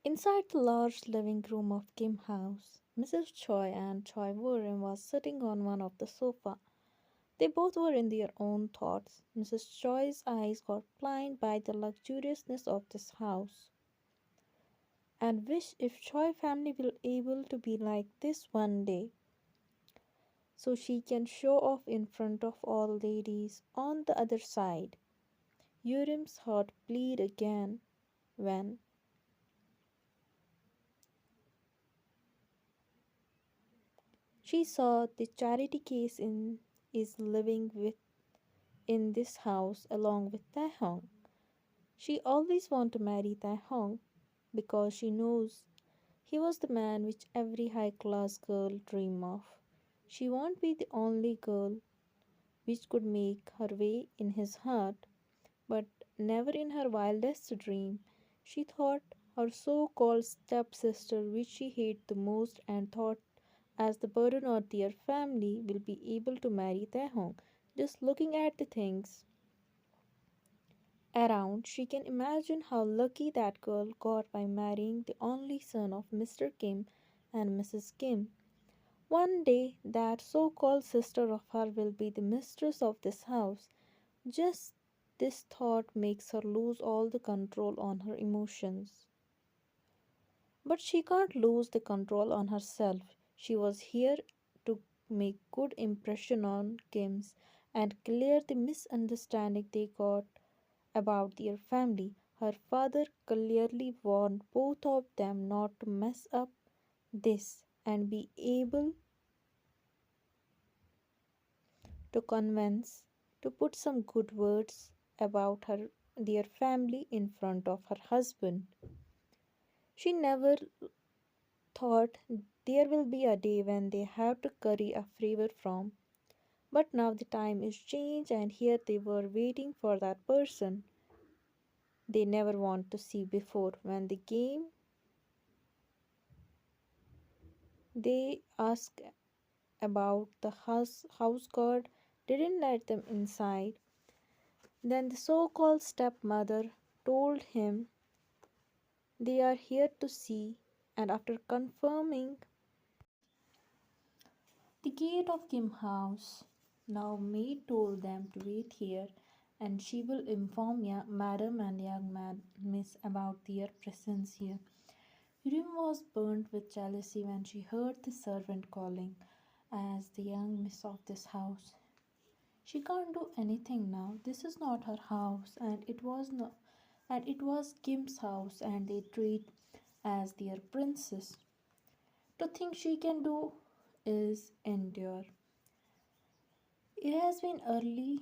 Inside the large living room of Kim House, Mrs. Choi and Choi Warren was sitting on one of the sofa. They both were in their own thoughts. Mrs. Choi's eyes got blind by the luxuriousness of this house, and wish if Choi family will able to be like this one day, so she can show off in front of all ladies on the other side. Urim's heart bleed again when she saw the charity case in is living with in this house along with Taehong. She always want to marry Taehong because she knows he was the man which every high class girl dream of. She won't be the only girl which could make her way in his heart, but never in her wildest dream she thought her so-called stepsister, which she hated the most and thought as the burden of their family, will be able to marry Taehong. Just looking at the things around, she can imagine how lucky that girl got by marrying the only son of Mr. Kim and Mrs. Kim. One day, that so called sister of her will be the mistress of this house. Just this thought makes her lose all the control on her emotions. But she can't lose the control on herself. She was here to make good impression on Kim's and clear the misunderstanding they got about their family. Her father clearly warned both of them not to mess up this and be able to convince to put some good words about her their family in front of her husband. She never thought there will be a day when they have to curry a favor from, but now the time is changed and here they were waiting for that person they never want to see before. When the game they asked about the house guard didn't let them inside. Then the so-called stepmother told him they are here to see, and after confirming the gate of Kim house, now maid told them to wait here and she will inform madam and young man miss about their presence here. Urim was burnt with jealousy when she heard the servant calling as the young miss of this house. She can't do anything now. This is not her house, and it was Kim's house, and they treat as their princess. To think she can do is endure. It has been early,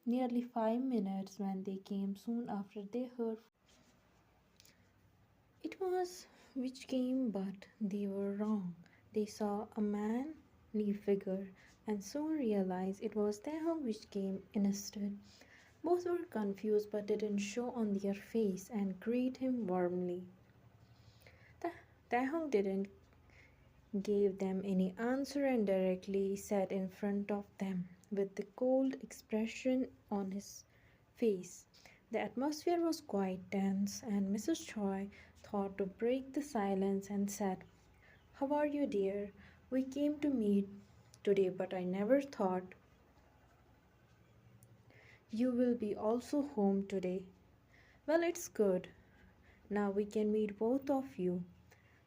nearly 5 minutes when they came soon after they heard. It was which came, but they were wrong. They saw a manly figure and soon realized it was Taehong which came instead. Both were confused but didn't show on their face and greeted him warmly. Taehong didn't give them any answer and directly sat in front of them with the cold expression on his face. The atmosphere was quite tense, and Mrs. Choi thought to break the silence and said, "How are you, dear? We came to meet today, but I never thought you will be also home today." "Well, it's good. Now we can meet both of you,"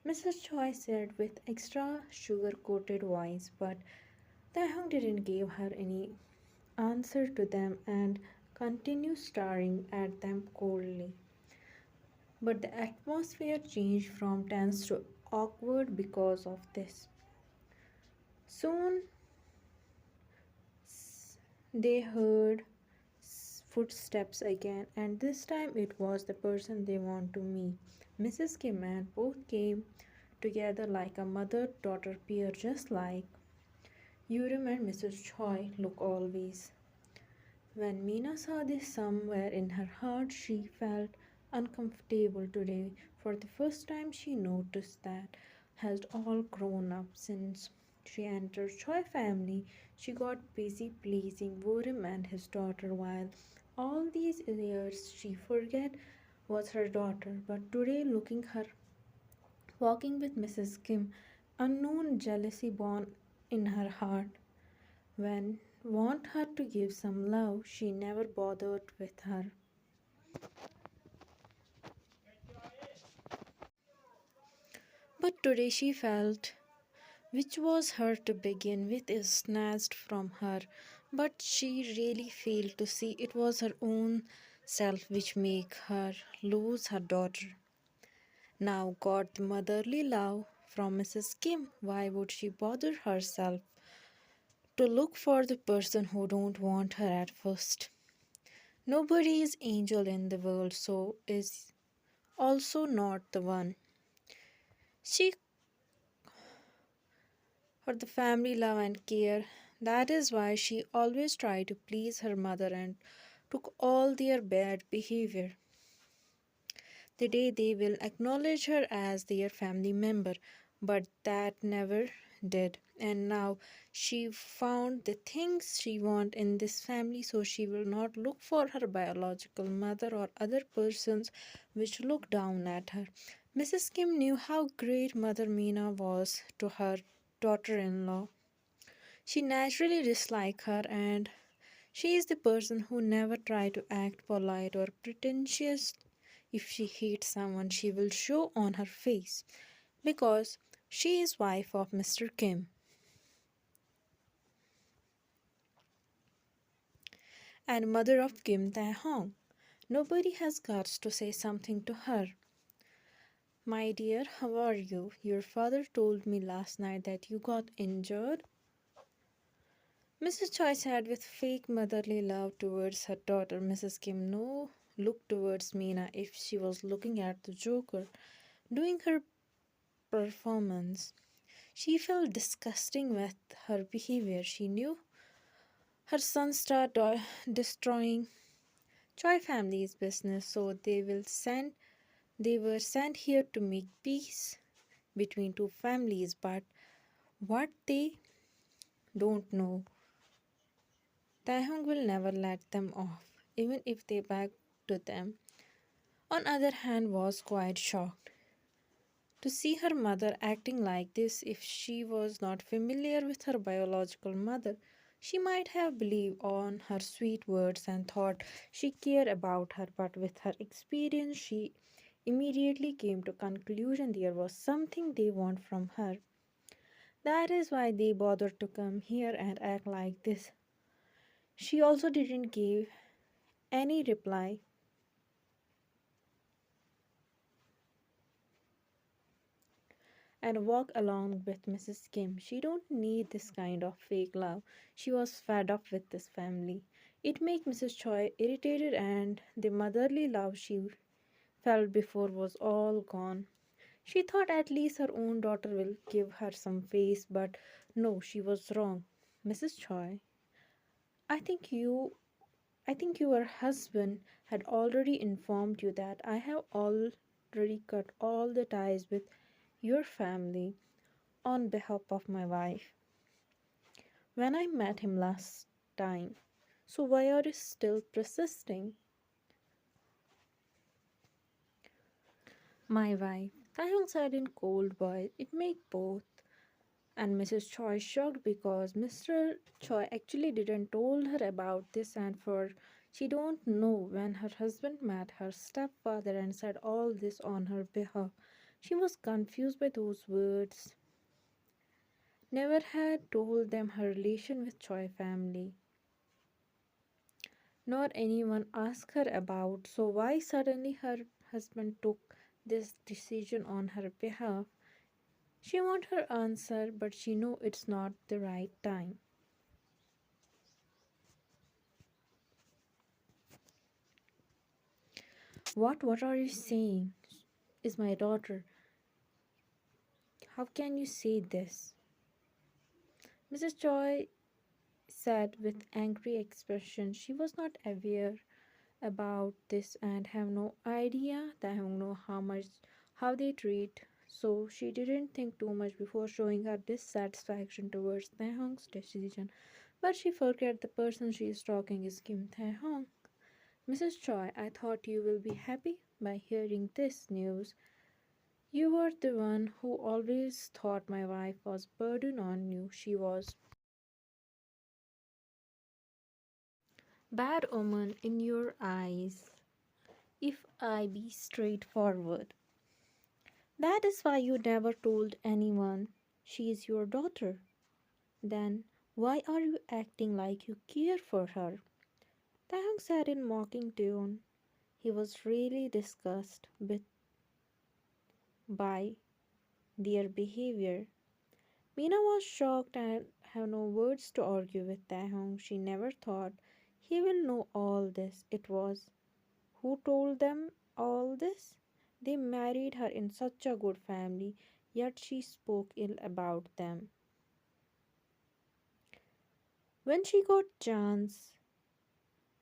Mrs. Choi said with extra sugar coated voice, but Taehyung didn't give her any answer to them and continued staring at them coldly. But the atmosphere changed from tense to awkward because of this. Soon they heard footsteps again, and this time it was the person they want to meet. Mrs. Kim and both came together like a mother daughter pair, just like Urim and Mrs. Choi look always. When Meena saw this somewhere in her heart, she felt uncomfortable today. For the first time, she noticed that has all grown up since she entered Choi family. She got busy pleasing Urim and his daughter while all these years she forget was her daughter. But today, looking her Walking with Mrs. Kim, unknown jealousy born in her heart. When want her to give some love, she never bothered with her. But today she felt which was her to begin with is snatched from her, but she really failed to see it was her own self which make her lose her daughter. Now got the motherly love from Mrs. Kim, why would she bother herself to look for the person who don't want her at first? Nobody is angel in the world, so is also not the one. She for the family love and care. That is why she always tried to please her mother and took all their bad behavior. The day they will acknowledge her as their family member, but that never did. And now she found the things she want in this family, so she will not look for her biological mother or other persons which look down at her. Mrs. Kim knew how great Mother Meena was to her daughter-in-law. She naturally disliked her, and she is the person who never try to act polite or pretentious. If she hates someone, she will show on her face because she is wife of Mr. Kim and mother of Kim Tae Hong. Nobody has guts to say something to her. My dear, how are you? Your father told me last night that you got injured. Mrs. Choi said with fake motherly love towards her daughter. Mrs. Kim no looked towards Meena if she was looking at the Joker doing her performance. She felt disgusting with her behavior. She knew her son started destroying Choi family's business, so they were sent here to make peace between two families. But what they don't know, Taehyung will never let them off, even if they beg to them. On other hand, was quite shocked to see her mother acting like this. If she was not familiar with her biological mother, she might have believed on her sweet words and thought she cared about her, but with her experience she immediately came to conclusion there was something they want from her. That is why they bothered to come here and act like this. She also didn't give any reply and walk along with Mrs. Kim. She don't need this kind of fake love. She was fed up with this family. It made Mrs. Choi irritated and the motherly love she felt before was all gone. She thought at least her own daughter will give her some face, but no, she was wrong. Mrs. Choi, I think you I think your husband had already informed you that I have already cut all the ties with your family on behalf of my wife when I met him last time. So why are you still persisting? My wife. Taeyong said in cold voice, it make both. And Mrs. Choi shocked because Mr. Choi actually didn't told her about this and for she don't know when her husband met her stepfather and said all this on her behalf. She was confused by those words. Never had told them her relation with Choi family, nor anyone asked her about. So why suddenly her husband took this decision on her behalf? She want her answer, but she know it's not the right time. What are you saying? Is my daughter. How can you say this? Mrs. Choi said with angry expression. She was not aware about this and have no idea they have know how they treat, so she didn't think too much before showing her dissatisfaction towards Taehong's decision. But she forget the person she is talking is Kim Taehong. Mrs. Choi, I thought you will be happy by hearing this news. You were the one who always thought my wife was burden on you. She was bad omen in your eyes. If I be straightforward. That is why you never told anyone she is your daughter. Then why are you acting like you care for her? Taeyong said in mocking tone. He was really disgusted by their behavior. Mina was shocked and had no words to argue with Taeyong. She never thought he will know all this. It was who told them all this? They married her in such a good family, yet she spoke ill about them. When she got chance,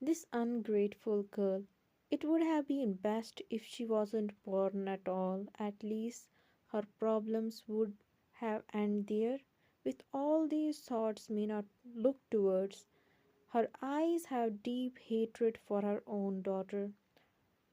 this ungrateful girl, it would have been best if she wasn't born at all. At least her problems would have ended there. With all these thoughts, Mina looked towards. Her eyes have deep hatred for her own daughter.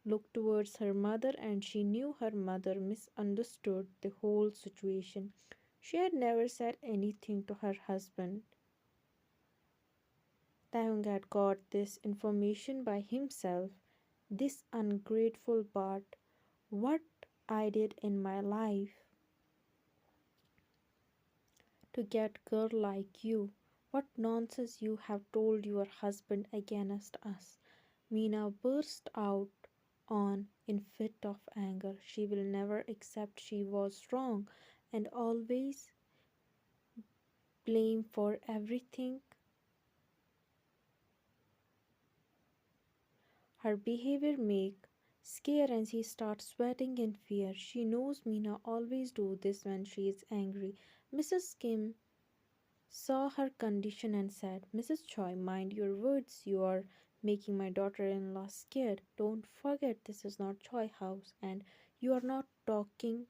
Looked towards her mother, and she knew her mother misunderstood the whole situation. She had never said anything to her husband. Taeyong had got this information by himself. This ungrateful part, what I did in my life to get girl like you. What nonsense you have told your husband against us. Mina burst out on in fit of anger. She will never accept she was wrong and always blame for everything. Her behavior make scare and she starts sweating in fear. She knows Mina always do this when she is angry. Mrs. Kim saw her condition and said, Mrs. Choi, mind your words. You are making my daughter-in-law scared. Don't forget this is not Choi house and you are not talking.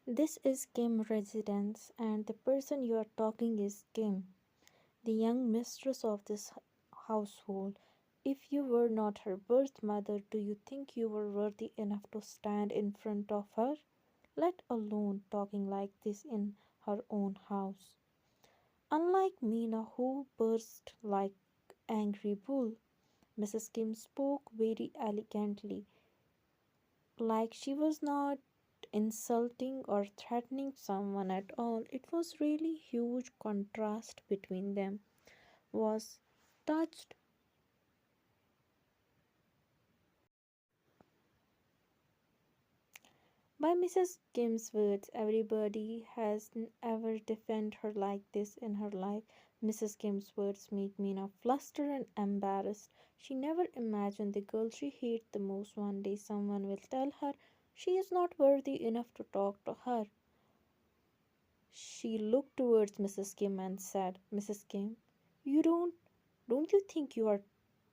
This is Kim residence and the person you are talking is Kim, the young mistress of this household. If you were not her birth mother, do you think you were worthy enough to stand in front of her? Let alone talking like this in her own house. Unlike Mina, who burst like angry bull, Mrs. Kim spoke very elegantly, like she was not insulting or threatening someone at all. It was really huge contrast between them. Was touched by Mrs. Kim's words. Everybody has ever defended her like this in her life. Mrs. Kim's words made Mina flustered and embarrassed. She never imagined the girl she hated the most one day someone will tell her she is not worthy enough to talk to her. She looked towards Mrs. Kim and said, Mrs. Kim, you don't you think you are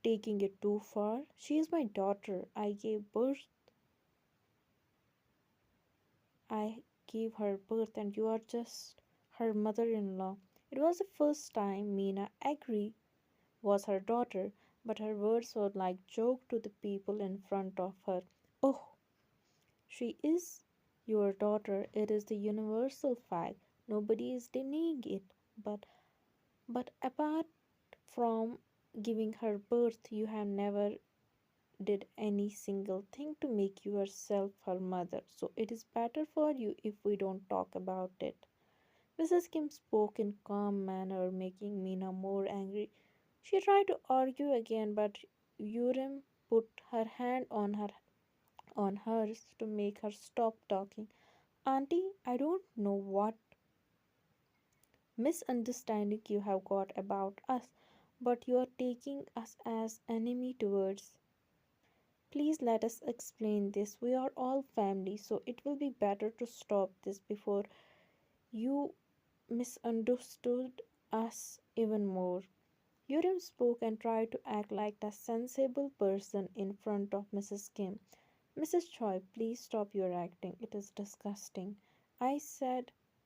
taking it too far? She is my daughter. I gave her birth and you are just her mother-in-law. It was the first time Mina agreed was her daughter, but her words were like joke to the people in front of her. Oh, she is your daughter. It is the universal fact. Nobody is denying it. But but apart from giving her birth, you have never did any single thing to make yourself her mother. So it is better for you if we don't talk about it. Mrs. Kim spoke in calm manner, making Mina more angry. She tried to argue again, but Urim put her hand on hers to make her stop talking. Auntie, I don't know what misunderstanding you have got about us, but you are taking us as enemy towards. Please let us explain this. We are all family, so it will be better to stop this before you misunderstood us even more. Urim spoke and tried to act like a sensible person in front of Mrs. Kim. Mrs. Choi, please stop your acting. It is disgusting. I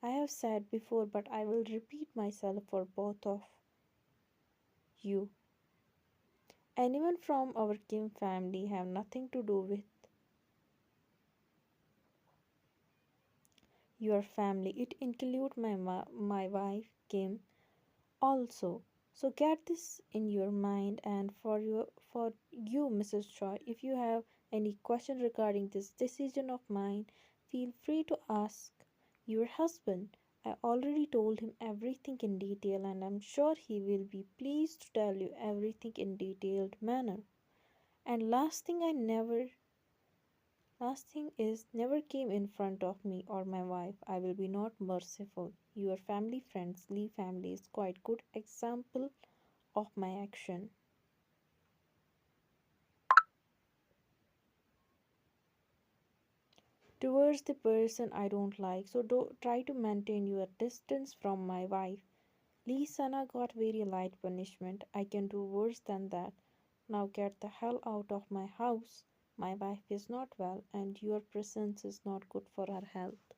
have said before, but I will repeat myself for both of you. Anyone from our Kim family have nothing to do with your family. It include my wife Kim also. So get this in your mind, and for you Mrs. Choi, if you have any question regarding this decision of mine, feel free to ask your husband. I already told him everything in detail, and I'm sure he will be pleased to tell you everything in detailed manner. And last thing is, never came in front of me or my wife. I will be not merciful. Your family friends, Lee family is quite good example of my action towards the person I don't like. So do try to maintain your distance from my wife. Lee Sana got very light punishment. I can do worse than that. Now get the hell out of my house. My wife is not well and your presence is not good for her health.